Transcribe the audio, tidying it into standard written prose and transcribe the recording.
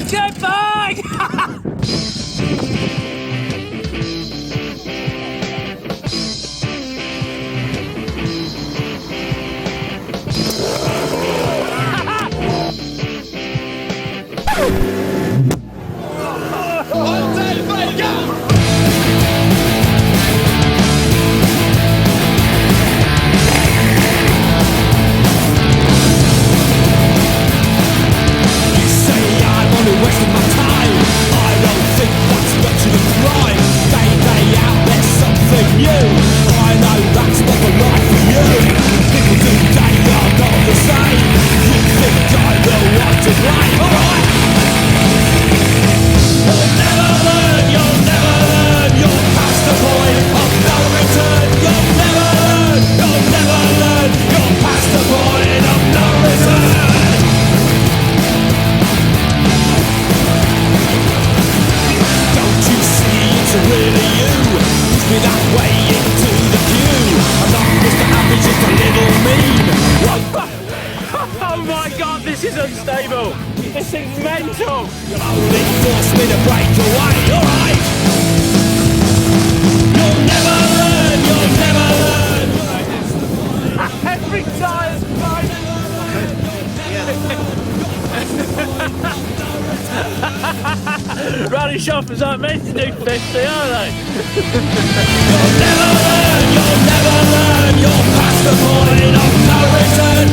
Get back! Wasting my time. I don't think that's much of a crime. Day out, there's something new. I know that's not the life for you. People today are not the same. You think I'm the one to blame, alright? You'll never learn, you'll never learn. You're past the point of no return. You'll never learn, you'll never learn. You're past the point of no return. It's really you, push me that way into the queue. I'm not Mr. Happy, just a little mean. Oh my god, this is unstable! This thing's mental! You'll only force me to break away, alright? You'll never learn, you'll never learn. Every time! Rally shoppers aren't meant to do 50, are they? You'll never learn, you'll never learn. You're past the point of no return.